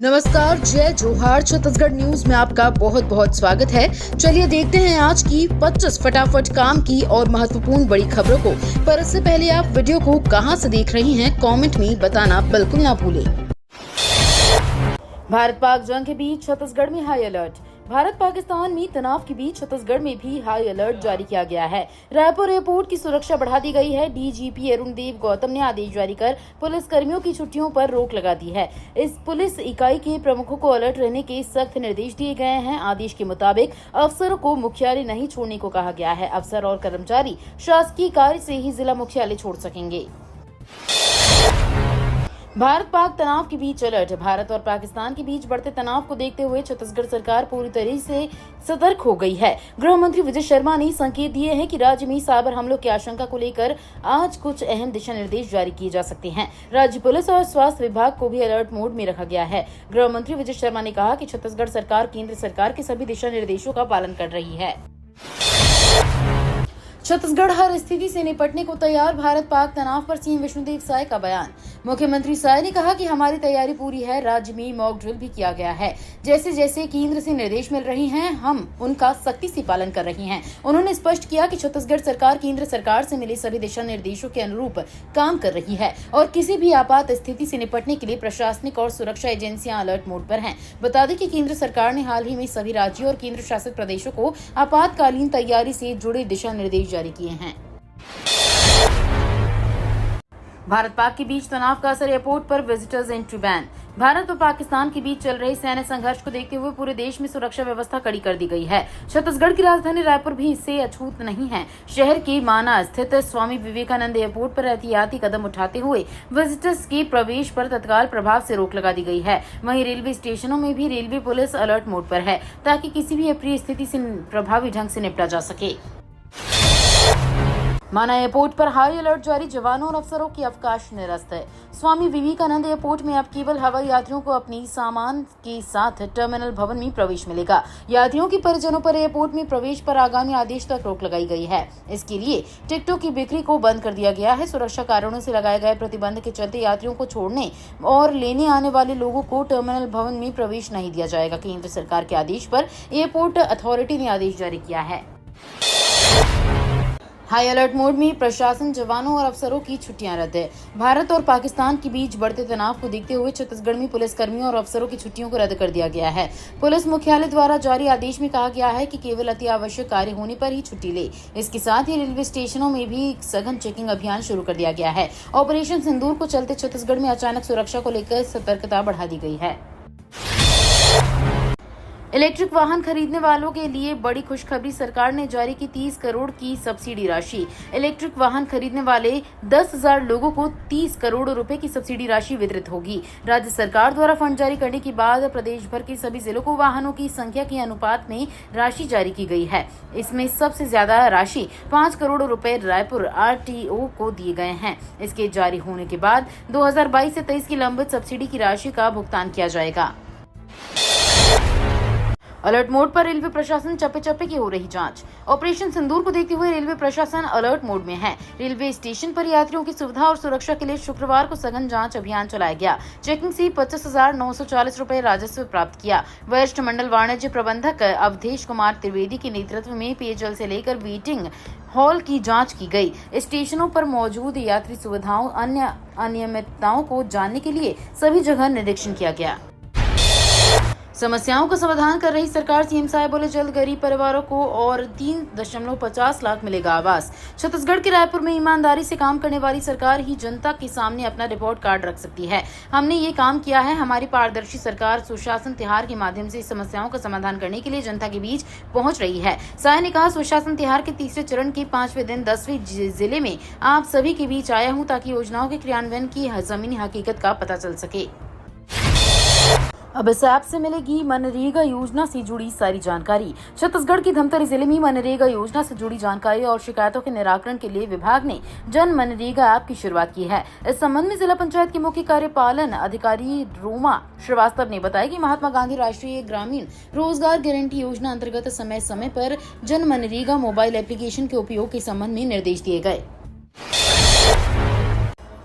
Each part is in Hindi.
नमस्कार, जय जोहार। छत्तीसगढ़ न्यूज में आपका बहुत बहुत स्वागत है। चलिए देखते हैं आज की 25 फटाफट काम की और महत्वपूर्ण बड़ी खबरों को। पर इससे पहले आप वीडियो को कहां से देख रही हैं, कमेंट में बताना बिल्कुल ना भूलें। भारत पाक जंग के बीच छत्तीसगढ़ में हाई अलर्ट। भारत पाकिस्तान में तनाव के बीच छत्तीसगढ़ में भी हाई अलर्ट जारी किया गया है। रायपुर एयरपोर्ट की सुरक्षा बढ़ा दी गई है। डीजीपी अरुण देव गौतम ने आदेश जारी कर पुलिस कर्मियों की छुट्टियों पर रोक लगा दी है। इस पुलिस इकाई के प्रमुखों को अलर्ट रहने के सख्त निर्देश दिए गए हैं। आदेश के मुताबिक अफसरों को मुख्यालय नहीं छोड़ने को कहा गया है। अफसर और कर्मचारी शासकीय कार्य से ही जिला मुख्यालय छोड़ सकेंगे। भारत पाक तनाव के बीच अलर्ट। भारत और पाकिस्तान के बीच बढ़ते तनाव को देखते हुए छत्तीसगढ़ सरकार पूरी तरह से सतर्क हो गई है। गृह मंत्री विजय शर्मा ने संकेत दिए हैं कि राज्य में साइबर हमलों की आशंका को लेकर आज कुछ अहम दिशा निर्देश जारी किए जा सकते हैं। राज्य पुलिस और स्वास्थ्य विभाग को भी अलर्ट मोड में रखा गया है। गृह मंत्री विजय शर्मा ने कहा कि छत्तीसगढ़ सरकार केंद्र सरकार के सभी दिशा निर्देशों का पालन कर रही है। छत्तीसगढ़ हर स्थिति से निपटने को तैयार। भारत पाक तनाव पर सीएम विष्णुदेव साय का बयान। मुख्यमंत्री साय ने कहा कि हमारी तैयारी पूरी है। राज्य में मॉक ड्रिल भी किया गया है। जैसे जैसे केंद्र से निर्देश मिल रहे हैं, हम उनका सख्ती से पालन कर रहे हैं। उन्होंने स्पष्ट किया कि छत्तीसगढ़ सरकार केंद्र सरकार से मिले सभी दिशा निर्देशों के अनुरूप काम कर रही है और किसी भी आपात स्थिति से निपटने के लिए प्रशासनिक और सुरक्षा एजेंसियां अलर्ट मोड पर हैं। बता दें कि केंद्र सरकार ने हाल ही में सभी राज्यों और केंद्र शासित प्रदेशों को आपातकालीन तैयारी से जुड़े दिशा निर्देश जारी किए हैं। भारत पाक के बीच तनाव का असर, एयरपोर्ट पर विजिटर्स एंट्री बैन। भारत और पाकिस्तान के बीच चल रहे सैन्य संघर्ष को देखते हुए पूरे देश में सुरक्षा व्यवस्था कड़ी कर दी गई है। छत्तीसगढ़ की राजधानी रायपुर भी इससे अछूत नहीं है। शहर के माना स्थित स्वामी विवेकानंद एयरपोर्ट पर एहतियाती कदम उठाते हुए विजिटर्स के प्रवेश पर तत्काल प्रभाव से रोक लगा दी गई है। वहीं रेलवे स्टेशनों में भी रेलवे पुलिस अलर्ट मोड पर है ताकि किसी भी अप्रिय स्थिति से प्रभावी ढंग से निपटा जा सके। माना एयरपोर्ट पर हाई अलर्ट जारी, जवानों और अफसरों की अवकाश निरस्त है। स्वामी विवेकानंद एयरपोर्ट में अब केवल हवाई यात्रियों को अपनी सामान के साथ टर्मिनल भवन में प्रवेश मिलेगा। यात्रियों के परिजनों पर एयरपोर्ट में प्रवेश पर आगामी आदेश तक रोक लगाई गई है। इसके लिए टिकटों की बिक्री को बंद कर दिया गया है। सुरक्षा कारणों से लगाए गए प्रतिबंध के चलते यात्रियों को छोड़ने और लेने आने वाले लोगों को टर्मिनल भवन में प्रवेश नहीं दिया जाएगा। केंद्र सरकार के आदेश पर एयरपोर्ट अथॉरिटी ने आदेश जारी किया है। हाई अलर्ट मोड में प्रशासन, जवानों और अफसरों की छुट्टियां रद्द है। भारत और पाकिस्तान के बीच बढ़ते तनाव को देखते हुए छत्तीसगढ़ में पुलिस कर्मियों और अफसरों की छुट्टियों को रद्द कर दिया गया है। पुलिस मुख्यालय द्वारा जारी आदेश में कहा गया है कि केवल अति आवश्यक कार्य होने पर ही छुट्टी ले। इसके साथ ही रेलवे स्टेशनों में भी सघन चेकिंग अभियान शुरू कर दिया गया है। ऑपरेशन सिंदूर को चलते छत्तीसगढ़ में अचानक सुरक्षा को लेकर सतर्कता बढ़ा दी गई है। इलेक्ट्रिक वाहन खरीदने वालों के लिए बड़ी खुशखबरी, सरकार ने जारी की 30 करोड़ की सब्सिडी राशि। इलेक्ट्रिक वाहन खरीदने वाले 10,000 लोगों को 30 करोड़ रुपए की सब्सिडी राशि वितरित होगी। राज्य सरकार द्वारा फंड जारी करने के बाद प्रदेश भर के सभी जिलों को वाहनों की संख्या के अनुपात में राशि जारी की गई है। इसमें सबसे ज्यादा राशि 5 करोड़ रुपए रायपुर आरटीओ को दिए गए हैं। इसके जारी होने के बाद 2022 से 23 की लंबित सब्सिडी की राशि का भुगतान किया जाएगा। अलर्ट मोड पर रेलवे प्रशासन, चप्पे चप्पे की हो रही जांच। ऑपरेशन सिंदूर को देखते हुए रेलवे प्रशासन अलर्ट मोड में है। रेलवे स्टेशन पर यात्रियों की सुविधा और सुरक्षा के लिए शुक्रवार को सघन जांच अभियान चलाया गया। चेकिंग से 25,940 रुपए राजस्व प्राप्त किया। वरिष्ठ मंडल वाणिज्य प्रबंधक अवधेश कुमार त्रिवेदी के नेतृत्व में पेयजल से लेकर वेटिंग हॉल की जांच की गई। स्टेशनों पर मौजूद यात्री सुविधाओं, अन्य अनियमितताओं को जानने के लिए सभी जगह निरीक्षण किया गया। समस्याओं का समाधान कर रही सरकार, सीएम साय बोले जल्द गरीब परिवारों को और 3.50 लाख मिलेगा आवास। छत्तीसगढ़ के रायपुर में ईमानदारी से काम करने वाली सरकार ही जनता के सामने अपना रिपोर्ट कार्ड रख सकती है। हमने ये काम किया है। हमारी पारदर्शी सरकार सुशासन तिहार के माध्यम से समस्याओं का समाधान करने के लिए जनता के बीच पहुंच रही है। साय ने कहा, सुशासन तिहार के तीसरे चरण के 5वें दिन 10वें जिले में आप सभी के बीच आया हूँ ताकि योजनाओं के क्रियान्वयन की जमीनी हकीकत का पता चल सके। अब इस ऐप से मिलेगी मनरेगा योजना से जुड़ी सारी जानकारी। छत्तीसगढ़ की धमतरी जिले में मनरेगा योजना से जुड़ी जानकारी और शिकायतों के निराकरण के लिए विभाग ने जन मनरेगा ऐप की शुरुआत की है। इस संबंध में जिला पंचायत के मुख्य कार्यपालन अधिकारी रोमा श्रीवास्तव ने बताया कि महात्मा गांधी राष्ट्रीय ग्रामीण रोजगार गारंटी योजना अंतर्गत समय समय पर जन मनरेगा मोबाइल एप्लीकेशन के उपयोग के संबंध में निर्देश दिए गए।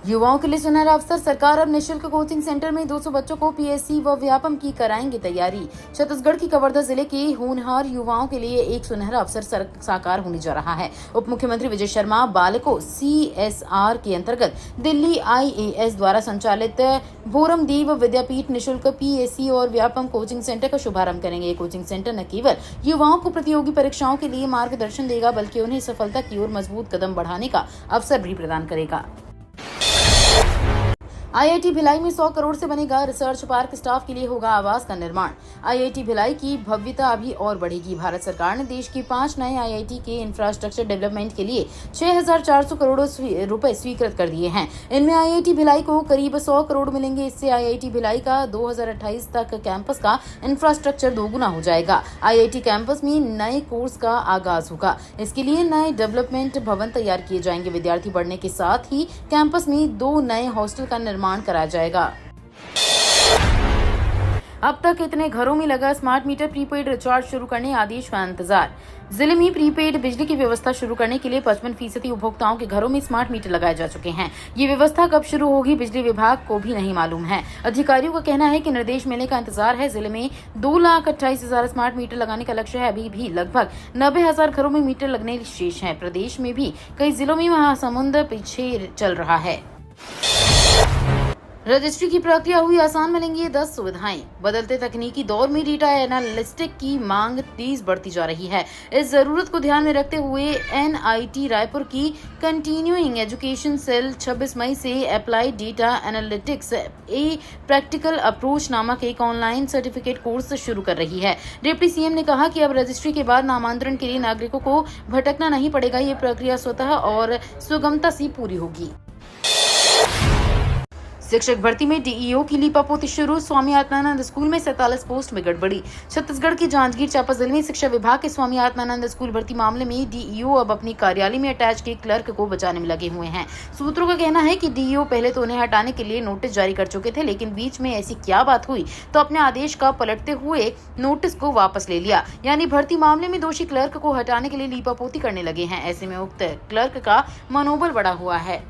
युवाओं के लिए सुनहरा अवसर, सरकार अब निःशुल्क कोचिंग सेंटर में 200 बच्चों को पीएससी व व्यापम की कराएंगे तैयारी। छत्तीसगढ़ की कवर्धा जिले के होनहार युवाओं के लिए एक सुनहरा अवसर साकार होने जा रहा है। उप मुख्यमंत्री विजय शर्मा बालको CSR के अंतर्गत दिल्ली IAS द्वारा संचालित भोरमदेव विद्यापीठ निःशुल्क पीएससी और व्यापम कोचिंग सेंटर का शुभारंभ करेंगे। ये कोचिंग सेंटर न केवल युवाओं को प्रतियोगी परीक्षाओं के लिए मार्गदर्शन देगा, बल्कि उन्हें सफलता की ओर मजबूत कदम बढ़ाने का अवसर भी प्रदान करेगा। IIT भिलाई में 100 करोड़ से बनेगा रिसर्च पार्क, स्टाफ के लिए होगा आवास का निर्माण। IIT भिलाई की भव्यता अभी और बढ़ेगी। भारत सरकार ने देश के 5 नए IIT के इंफ्रास्ट्रक्चर डेवलपमेंट के लिए 6,400 करोड़ रुपए स्वीकृत कर दिए हैं। इनमें IIT भिलाई को करीब 100 करोड़ मिलेंगे। इससे IIT भिलाई का 2028 तक कैंपस का इंफ्रास्ट्रक्चर दोगुना हो जाएगा। IIT कैंपस में नए कोर्स का आगाज होगा। इसके लिए नए डेवलपमेंट भवन तैयार किए जाएंगे। विद्यार्थी बढ़ने के साथ ही कैंपस में 2 नए हॉस्टल का निर्माण कराया जाएगा। अब तक इतने घरों में लगा स्मार्ट मीटर प्रीपेड रिचार्ज शुरू करने आदेश का इंतजार। जिले में प्रीपेड बिजली की व्यवस्था शुरू करने के लिए 55% उपभोक्ताओं के घरों में स्मार्ट मीटर लगाए जा चुके हैं। ये व्यवस्था कब शुरू होगी, बिजली विभाग को भी नहीं मालूम है। अधिकारियों का कहना है कि निर्देश मिलने का इंतजार है। जिले में 2,28,000 स्मार्ट मीटर लगाने का लक्ष्य है। अभी भी लगभग 90,000 घरों में मीटर लगने शेष है। प्रदेश में भी कई जिलों में महासमुंद पीछे चल रहा है। रजिस्ट्री की प्रक्रिया हुई आसान, मिलेंगी ये 10 सुविधाएं। बदलते तकनीकी दौर में डेटा एनालिस्टिक की मांग तेज बढ़ती जा रही है। इस जरूरत को ध्यान में रखते हुए NIT रायपुर की कंटिन्यूइंग एजुकेशन सेल 26 मई से applied data analytics a practical approach नामक एक ऑनलाइन सर्टिफिकेट कोर्स शुरू कर रही है। डिप्टी CM ने कहा कि अब रजिस्ट्री के बाद नामांतरण के लिए नागरिकों को भटकना नहीं पड़ेगा। ये प्रक्रिया स्वतः और सुगमता से पूरी होगी। शिक्षक भर्ती में DEO की लीपापोती शुरू। स्वामी आत्मानंद स्कूल में 47 पोस्ट में गड़बड़ी। छत्तीसगढ़ के जांजगीर चांपा जिले में शिक्षा विभाग के स्वामी आत्मानंद स्कूल भर्ती मामले में DEO अब अपनी कार्यालय में अटैच के क्लर्क को बचाने में लगे हुए हैं। सूत्रों का कहना है कि DEO पहले तो उन्हें हटाने के लिए नोटिस जारी कर चुके थे, लेकिन बीच में ऐसी क्या बात हुई तो अपने आदेश का पलटते हुए नोटिस को वापस ले लिया। यानी भर्ती मामले में दोषी क्लर्क को हटाने के लिए लीपापोती करने लगे हैं। ऐसे में उक्त क्लर्क का मनोबल बढ़ा हुआ है।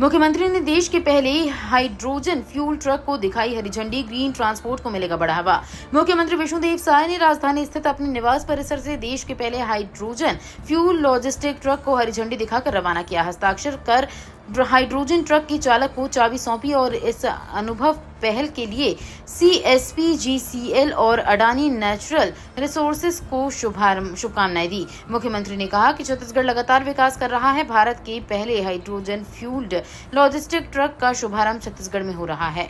मुख्यमंत्री ने देश के पहले हाइड्रोजन फ्यूल ट्रक को दिखाई हरी झंडी। ग्रीन ट्रांसपोर्ट को मिलेगा बढ़ावा। मुख्यमंत्री विष्णुदेव साय ने राजधानी स्थित अपने निवास परिसर से देश के पहले हाइड्रोजन फ्यूल लॉजिस्टिक ट्रक को हरी झंडी दिखाकर रवाना किया। हस्ताक्षर कर हाइड्रोजन ट्रक की चालक को चाबी सौंपी और इस अनुभव पहल के लिए CSPGCL और अडानी नेचुरल रिसोर्सेज को शुभकामनाएं दी। मुख्यमंत्री ने कहा कि छत्तीसगढ़ लगातार विकास कर रहा है। भारत के पहले हाइड्रोजन फ्यूल्ड लॉजिस्टिक ट्रक का शुभारंभ छत्तीसगढ़ में हो रहा है।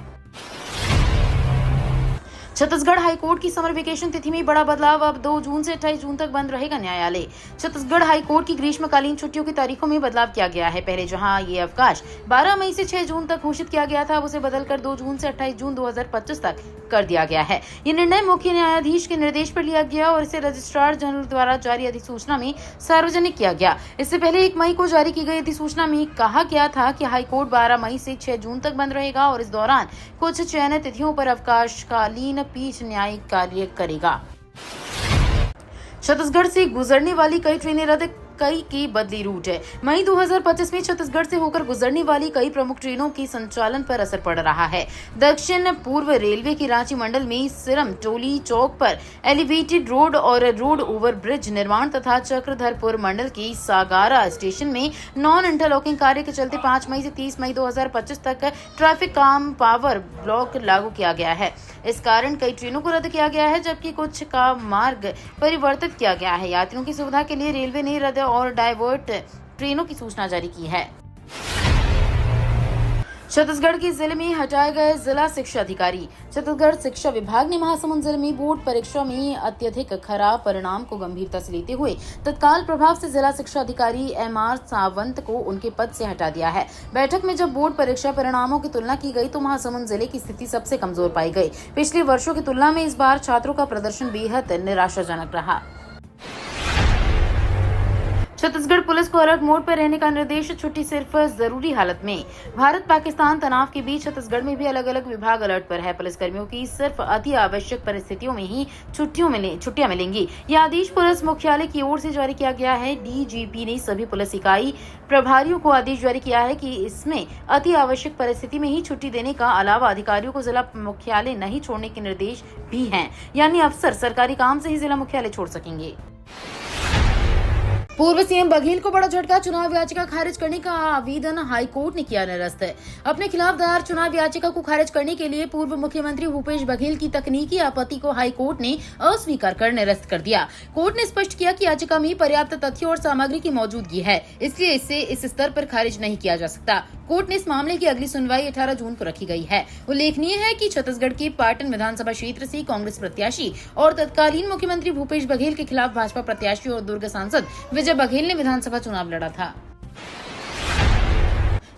छत्तीसगढ़ हाईकोर्ट की समर वेकेशन तिथि में बड़ा बदलाव। अब 2 जून से 28 जून तक बंद रहेगा न्यायालय। छत्तीसगढ़ हाईकोर्ट की ग्रीष्मकालीन छुट्टियों की तारीखों में बदलाव किया गया है। पहले जहां ये अवकाश 12 मई से 6 जून तक घोषित किया गया था, अब उसे बदलकर 2 जून से 28 जून 2025 तक कर दिया गया है। ये निर्णय मुख्य न्यायाधीश के निर्देश पर लिया गया और इसे रजिस्ट्रार जनरल द्वारा जारी अधिसूचना में सार्वजनिक किया गया। इससे पहले 1 मई को जारी की गई अधिसूचना में कहा गया था कि हाईकोर्ट 12 मई से 6 जून तक बंद रहेगा और इस दौरान कुछ चयनित तिथियों पर अवकाशकालीन पीठ न्यायिक कार्य करेगा। छत्तीसगढ़ से गुजरने वाली कई ट्रेनें रद्द, कई की बदली रूट है। मई 2025 में छत्तीसगढ़ से होकर गुजरने वाली कई प्रमुख ट्रेनों के संचालन पर असर पड़ रहा है। दक्षिण पूर्व रेलवे की रांची मंडल में सिरम टोली चौक पर एलिवेटेड रोड और रोड ओवर ब्रिज निर्माण तथा चक्रधरपुर मंडल की सागारा स्टेशन में नॉन इंटरलॉकिंग कार्य के चलते 5 मई से 30 मई 2025 तक ट्रैफिक काम पावर ब्लॉक लागू किया गया है। इस कारण कई ट्रेनों को रद्द किया गया है, जबकि कुछ का मार्ग परिवर्तित किया गया है। यात्रियों की सुविधा के लिए रेलवे ने रद्द और डाइवर्ट ट्रेनों की सूचना जारी की है। छत्तीसगढ़ के जिले में हटाए गए जिला शिक्षा अधिकारी। छत्तीसगढ़ शिक्षा विभाग ने महासमुंद जिले में बोर्ड परीक्षा में अत्यधिक खराब परिणाम को गंभीरता से लेते हुए तत्काल प्रभाव से जिला शिक्षा अधिकारी MR सावंत को उनके पद से हटा दिया है। बैठक में जब बोर्ड परीक्षा परिणामों की तुलना की गई तो महासमुंद जिले की स्थिति सबसे कमजोर पाई गई। पिछले वर्षों की तुलना में इस बार छात्रों का प्रदर्शन बेहद निराशाजनक रहा। छत्तीसगढ़ पुलिस को अलर्ट मोड पर रहने का निर्देश, छुट्टी सिर्फ जरूरी हालत में। भारत पाकिस्तान तनाव के बीच छत्तीसगढ़ में भी अलग अलग विभाग अलर्ट पर है। पुलिसकर्मियों की सिर्फ अति आवश्यक परिस्थितियों में ही छुट्टियां मिलेंगी। यह आदेश पुलिस मुख्यालय की ओर से जारी किया गया है। डीजीपी ने सभी पुलिस इकाई प्रभारियों को आदेश जारी किया है कि इसमें अति आवश्यक परिस्थिति में ही छुट्टी देने का अलावा अधिकारियों को जिला मुख्यालय नहीं छोड़ने के निर्देश भी हैं। यानी अफसर सरकारी काम से ही जिला मुख्यालय छोड़ सकेंगे। पूर्व सीएम बघेल को बड़ा झटका, चुनाव याचिका खारिज करने का आवेदन हाईकोर्ट ने किया निरस्त। अपने खिलाफ दायर चुनाव याचिका को खारिज करने के लिए पूर्व मुख्यमंत्री भूपेश बघेल की तकनीकी आपत्ति को हाईकोर्ट ने अस्वीकार कर निरस्त कर दिया। कोर्ट ने स्पष्ट किया कि याचिका में पर्याप्त तथ्यों और सामग्री की मौजूदगी है, इसलिए इसे इस स्तर पर खारिज नहीं किया जा सकता। कोर्ट ने इस मामले की अगली सुनवाई 18 जून को रखी गई है। उल्लेखनीय है कि छत्तीसगढ़ के पाटन विधानसभा क्षेत्र से कांग्रेस प्रत्याशी और तत्कालीन मुख्यमंत्री भूपेश बघेल के खिलाफ भाजपा प्रत्याशी और दुर्ग सांसद विजय बघेल ने विधानसभा चुनाव लड़ा था।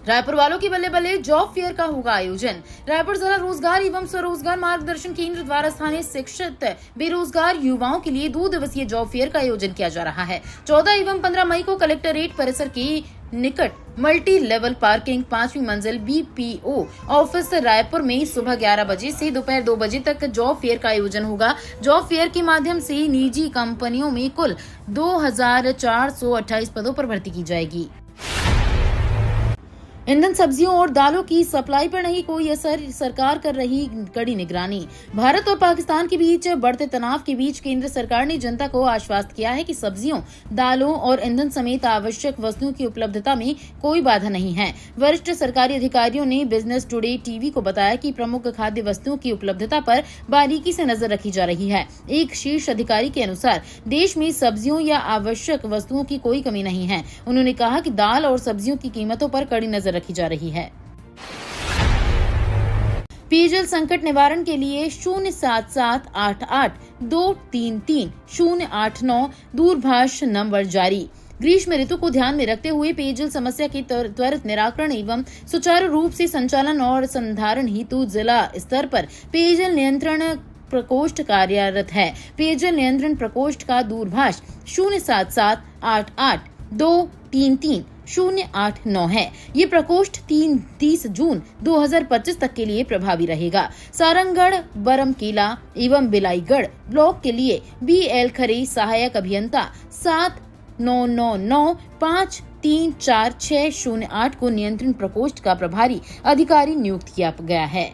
रायपुर वालों की बल्ले बल्ले जॉब फेयर का होगा आयोजन। रायपुर जिला रोजगार एवं स्वरोजगार मार्गदर्शन केंद्र द्वारा स्थानीय शिक्षित बेरोजगार युवाओं के लिए 2 दिवसीय जॉब फेयर का आयोजन किया जा रहा है। 14 एवं 15 मई को कलेक्ट्रेट परिसर के निकट मल्टी लेवल पार्किंग 5वीं मंजिल BPO ऑफिस रायपुर में सुबह 11 बजे से दोपहर 2 बजे तक जॉब फेयर का आयोजन होगा। जॉब फेयर के माध्यम से निजी कंपनियों में कुल 2428 पदों पर भर्ती की जाएगी। ईंधन, सब्जियों और दालों की सप्लाई पर नहीं कोई असर, सरकार कर रही कड़ी निगरानी। भारत और पाकिस्तान के बीच बढ़ते तनाव के बीच केंद्र सरकार ने जनता को आश्वस्त किया है कि सब्जियों, दालों और ईंधन समेत आवश्यक वस्तुओं की उपलब्धता में कोई बाधा नहीं है। वरिष्ठ सरकारी अधिकारियों ने बिजनेस टुडे टीवी को बताया कि प्रमुख खाद्य वस्तुओं की उपलब्धता पर बारीकी से नजर रखी जा रही है। एक शीर्ष अधिकारी के अनुसार देश में सब्जियों या आवश्यक वस्तुओं की कोई कमी नहीं है। उन्होंने कहा कि दाल और सब्जियों की कीमतों पर कड़ी नजर रखी जा रही है। पेयजल संकट निवारण के लिए 07788233089 दूरभाष नंबर जारी। ग्रीष्म ऋतु को ध्यान में रखते हुए पेयजल समस्या के त्वरित निराकरण एवं सुचारू रूप से संचालन और संधारण हेतु जिला स्तर पर पेयजल नियंत्रण प्रकोष्ठ कार्यरत है। पेयजल नियंत्रण प्रकोष्ठ का दूरभाष 07788233089 है। ये प्रकोष्ठ 30 जून 2025 तक के लिए प्रभावी रहेगा। सारंगगढ़, बरमकेला एवं बिलाईगढ़ ब्लॉक के लिए BL खरे सहायक अभियंता 7999534608 को नियंत्रण प्रकोष्ठ का प्रभारी अधिकारी नियुक्त किया गया है।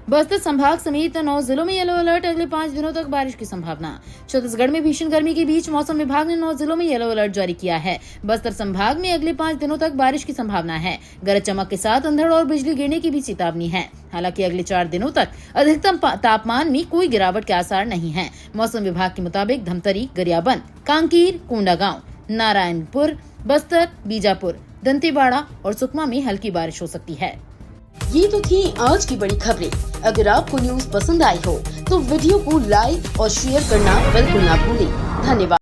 बस्तर संभाग समेत 9 जिलों में येलो अलर्ट, अगले 5 दिनों तक बारिश की संभावना। छत्तीसगढ़ में भीषण गर्मी के बीच मौसम विभाग ने 9 जिलों में येलो अलर्ट जारी किया है। बस्तर संभाग में अगले 5 दिनों तक बारिश की संभावना है। गरज चमक के साथ अंधड़ और बिजली गिरने की भी चेतावनी है। हालांकि अगले 4 दिनों तक अधिकतम तापमान में कोई गिरावट के आसार नहीं है। मौसम विभाग के मुताबिक धमतरी, गरियाबंद, कांकेर, कोंडागांव, नारायणपुर, बस्तर, बीजापुर, दंतेवाड़ा और सुकमा में हल्की बारिश हो सकती है। ये तो थी आज की बड़ी खबरें। अगर आपको न्यूज पसंद आई हो तो वीडियो को लाइक और शेयर करना बिल्कुल ना भूलें। धन्यवाद।